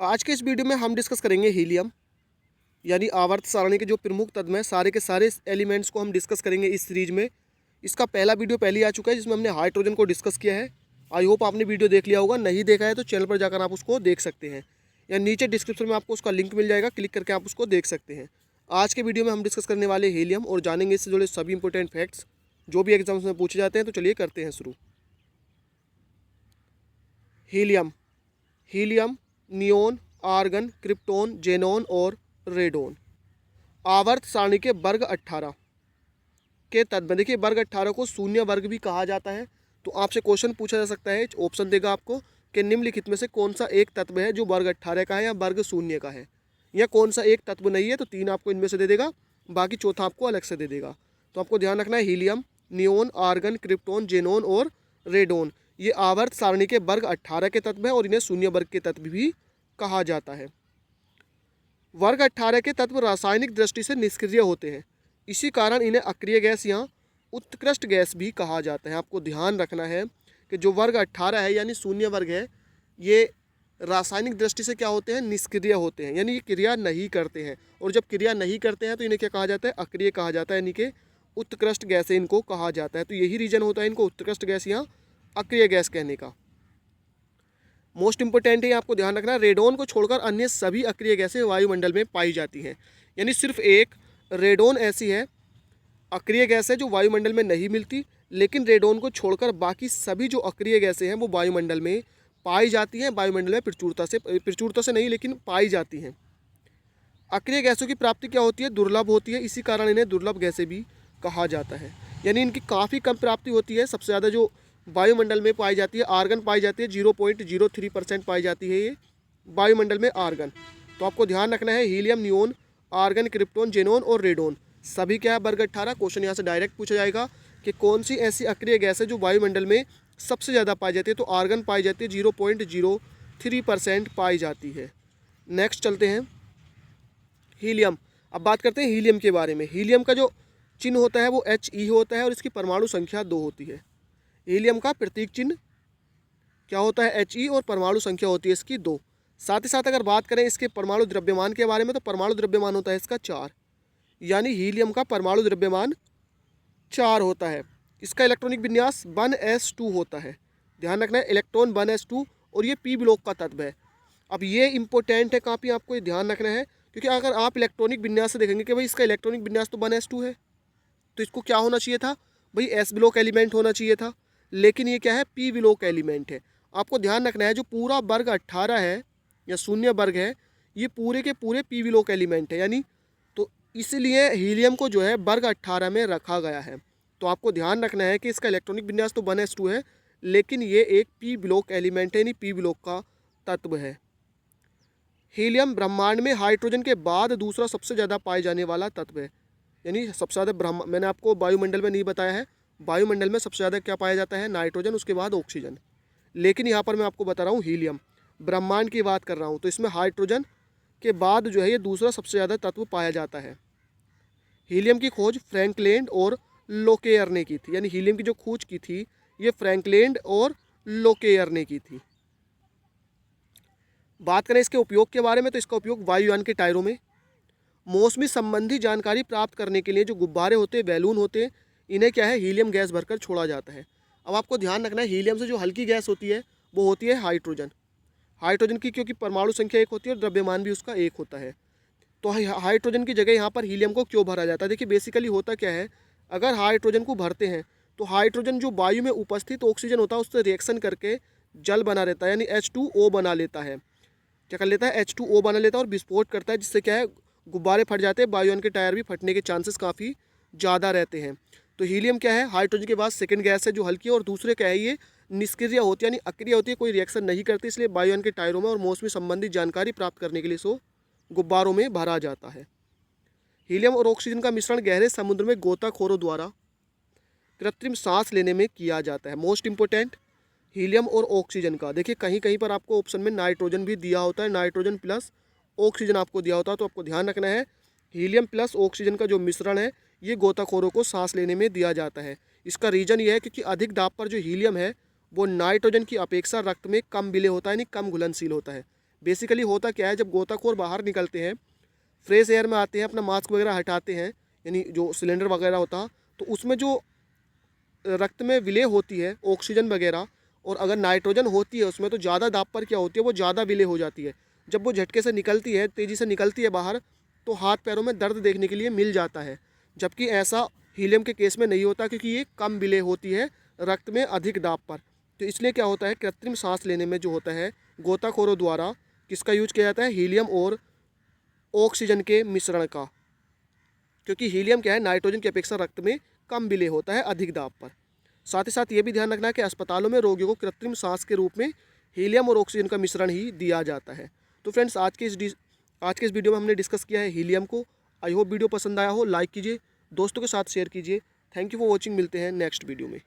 आज के इस वीडियो में हम डिस्कस करेंगे हीलियम यानी आवर्त सारणी के जो प्रमुख तत्व हैं सारे के सारे एलिमेंट्स को हम डिस्कस करेंगे इस सीरीज में। इसका पहला वीडियो पहले ही आ चुका है जिसमें हमने हाइड्रोजन को डिस्कस किया है। आई होप आपने वीडियो देख लिया होगा, नहीं देखा है तो चैनल पर जाकर आप उसको देख सकते हैं या नीचे डिस्क्रिप्शन में आपको उसका लिंक मिल जाएगा, क्लिक करके आप उसको देख सकते हैं। आज के वीडियो में हम डिस्कस करने वाले हीलियम और जानेंगे इससे जुड़े सभी इंपॉर्टेंट फैक्ट्स जो भी एग्जाम्स में पूछे जाते हैं। तो चलिए करते हैं शुरू। Helium helium neon, argon, krypton, xenon और रेडोन आवर्त सारणी के वर्ग 18 के तत्व। देखिए वर्ग 18 को शून्य वर्ग भी कहा जाता है। तो आपसे क्वेश्चन पूछा जा सकता है, ऑप्शन देगा आपको कि निम्नलिखित में से कौन सा एक तत्व है जो वर्ग 18 का है या वर्ग शून्य का है, या कौन सा एक तत्व नहीं है। तो तीन आपको इनमें से दे देगा, बाकी चौथा आपको अलग से दे देगा। तो आपको ध्यान रखना है helium, neon, argon, krypton, xenon और रेडोन ये आवर्त सारणी के वर्ग 18 के तत्व हैं और इन्हें शून्य वर्ग के तत्व भी कहा जाता है। वर्ग 18 के तत्व रासायनिक दृष्टि से निष्क्रिय होते हैं, इसी कारण इन्हें अक्रिय गैस या उत्कृष्ट गैस भी कहा जाता है। आपको ध्यान रखना है कि जो वर्ग 18 है यानी शून्य वर्ग है, ये रासायनिक दृष्टि से क्या होते हैं, निष्क्रिय होते हैं, यानी ये क्रिया नहीं करते हैं। और जब क्रिया नहीं करते हैं तो इन्हें क्या कहा जाता है, अक्रिय कहा जाता है, यानी कि उत्कृष्ट गैस इनको कहा जाता है। तो यही रीजन होता है इनको उत्कृष्ट गैस या अक्रिय गैस कहने का। मोस्ट इंपोर्टेंट है, आपको ध्यान रखना है रेडोन को छोड़कर अन्य सभी अक्रिय गैसें वायुमंडल में पाई जाती हैं। यानी सिर्फ एक रेडोन ऐसी है अक्रिय गैस है जो वायुमंडल में नहीं मिलती, लेकिन रेडोन को छोड़कर बाकी सभी जो अक्रिय गैसें हैं वो वायुमंडल में पाई जाती हैं। वायुमंडल में प्रचुरता से नहीं लेकिन पाई जाती हैं। अक्रिय गैसों की प्राप्ति क्या होती है, दुर्लभ होती है, इसी कारण इन्हें दुर्लभ गैसें भी कहा जाता है। यानी इनकी काफ़ी कम प्राप्ति होती है। सबसे ज़्यादा जो वायुमंडल में पाई जाती है आर्गन पाई जाती है, 0.03% पाई जाती है ये वायुमंडल में आर्गन। तो आपको ध्यान रखना है helium, neon, argon, krypton, xenon और रेडोन सभी क्या है वर्ग 18। क्वेश्चन यहाँ से डायरेक्ट पूछा जाएगा कि कौन सी ऐसी अक्रिय गैस है जो वायुमंडल में सबसे ज़्यादा पाई जाती है। तो आर्गन पाई जाती है, 0.03% पाई जाती है। नेक्स्ट चलते हैं हीलियम। अब बात करते हैं हीलियम के बारे में। हीलियम का जो चिन्ह होता है वो He होता है और इसकी परमाणु संख्या 2 होती है। हीलियम का प्रतीक चिन्ह क्या होता है, He, और परमाणु संख्या होती है इसकी 2। साथ ही साथ अगर बात करें इसके परमाणु द्रव्यमान के बारे में तो परमाणु द्रव्यमान होता है इसका 4, यानी हीलियम का परमाणु द्रव्यमान 4 होता है। इसका इलेक्ट्रॉनिक विन्यास 1s2 होता है। ध्यान रखना है इलेक्ट्रॉन 1s2 और ये p ब्लॉक का तत्व है। अब ये इंपॉर्टेंट है काफ़ी, आपको ये ध्यान रखना है, क्योंकि अगर आप इलेक्ट्रॉनिक विन्यास से देखेंगे कि भाई इसका इलेक्ट्रॉनिक विन्यास तो 1s2 है, तो इसको क्या होना चाहिए था भाई, s ब्लॉक एलिमेंट होना चाहिए था, लेकिन ये क्या है, p ब्लॉक एलिमेंट है। आपको ध्यान रखना है जो पूरा वर्ग 18 है या शून्य वर्ग है, ये पूरे के पूरे p ब्लॉक एलिमेंट है, यानी तो इसलिए हीलियम को जो है वर्ग 18 में रखा गया है। तो आपको ध्यान रखना है कि इसका इलेक्ट्रॉनिक विन्यास तो 1s2 है, लेकिन ये एक p ब्लॉक एलिमेंट है, यानी p ब्लॉक का तत्व है। हीलियम ब्रह्मांड में हाइड्रोजन के बाद दूसरा सबसे ज़्यादा पाए जाने वाला तत्व है। यानी सबसे ज़्यादा मैंने आपको वायुमंडल में नहीं बताया है, वायुमंडल में सबसे ज़्यादा क्या पाया जाता है, नाइट्रोजन, उसके बाद ऑक्सीजन, लेकिन यहाँ पर मैं आपको बता रहा हूँ हीलियम, ब्रह्मांड की बात कर रहा हूँ, तो इसमें हाइड्रोजन के बाद जो है ये दूसरा सबसे ज़्यादा तत्व पाया जाता है। हीलियम की खोज फ्रैंकलैंड और लोकेयर ने की थी, यानी हीलियम की जो खोज की थी ये फ्रैंकलैंड और लोकेयर ने की थी। बात करें इसके उपयोग के बारे में तो इसका उपयोग वायुयान के टायरों में, मौसमी संबंधी जानकारी प्राप्त करने के लिए जो गुब्बारे होते हैं, बैलून होते हैं, इन्हें क्या है, हीलियम गैस भरकर छोड़ा जाता है। अब आपको ध्यान रखना है हीलियम से जो हल्की गैस होती है वो होती है हाइड्रोजन। हाइड्रोजन की क्योंकि परमाणु संख्या 1 होती है और द्रव्यमान भी उसका 1 होता है, तो हाइड्रोजन की जगह यहाँ पर हीलियम को क्यों भरा जाता है। देखिए बेसिकली होता क्या है, अगर हाइड्रोजन को भरते हैं तो हाइड्रोजन जो वायु में उपस्थित ऑक्सीजन होता है उससे रिएक्शन करके जल बना रहता है, यानी H2O बना लेता है। क्या कर लेता है, H2O बना लेता है और विस्फोट करता है, जिससे क्या है, गुब्बारे फट जाते हैं, वायुयान के टायर भी फटने के चांसेस काफ़ी ज़्यादा रहते हैं। तो हीलियम क्या है, हाइड्रोजन के बाद सेकंड गैस है जो हल्की है, और दूसरे क्या है, ये निष्क्रिय होती है, यानी अक्रिय होती है, कोई रिएक्शन नहीं करती, इसलिए वायुयान के टायरों में और मौसमी संबंधी जानकारी प्राप्त करने के लिए इसको गुब्बारों में भरा जाता है। हीलियम और ऑक्सीजन का मिश्रण गहरे समुद्र में गोताखोरों द्वारा कृत्रिम सांस लेने में किया जाता है। मोस्ट इंपोर्टेंट हीलियम और ऑक्सीजन का, देखिए कहीं कहीं पर आपको ऑप्शन में नाइट्रोजन भी दिया होता है, नाइट्रोजन प्लस ऑक्सीजन आपको दिया होता है, तो आपको ध्यान रखना है हीलियम प्लस ऑक्सीजन का जो मिश्रण है ये गोताखोरों को सांस लेने में दिया जाता है। इसका रीज़न ये है क्योंकि अधिक दाब पर जो हीलियम है वो नाइट्रोजन की अपेक्षा रक्त में कम विलेय होता है, यानी कम घुलनशील होता है, बेसिकली होता क्या है, जब गोताखोर बाहर निकलते हैं, फ्रेश एयर में आते हैं, अपना मास्क वगैरह हटाते हैं, यानी जो सिलेंडर वगैरह होता, तो उसमें जो रक्त में विलेय होती है ऑक्सीजन वगैरह, और अगर नाइट्रोजन होती है उसमें, तो ज़्यादा दाब पर क्या होती है, वो ज़्यादा विलेय हो जाती है। जब वो झटके से निकलती है, तेज़ी से निकलती है बाहर, तो हाथ पैरों में दर्द देखने के लिए मिल जाता है। जबकि ऐसा हीलियम के केस में नहीं होता, क्योंकि ये कम विलेय होती है रक्त में अधिक दाब पर। तो इसलिए क्या होता है, कृत्रिम सांस लेने में जो होता है, गोताखोरों द्वारा किसका यूज किया जाता है, हीलियम और ऑक्सीजन के मिश्रण का। क्योंकि हीलियम क्या है, नाइट्रोजन की अपेक्षा रक्त में कम विलेय होता है अधिक दाब पर। साथ ही साथ ये भी ध्यान रखना है कि अस्पतालों में रोगियों को कृत्रिम सांस के रूप में हीलियम और ऑक्सीजन का मिश्रण ही दिया जाता है। तो फ्रेंड्स, आज के इस वीडियो में हमने डिस्कस किया है हीलियम को। आई होप वीडियो पसंद आया हो, लाइक कीजिए, दोस्तों के साथ शेयर कीजिए। थैंक यू फॉर वॉचिंग, मिलते हैं नेक्स्ट वीडियो में।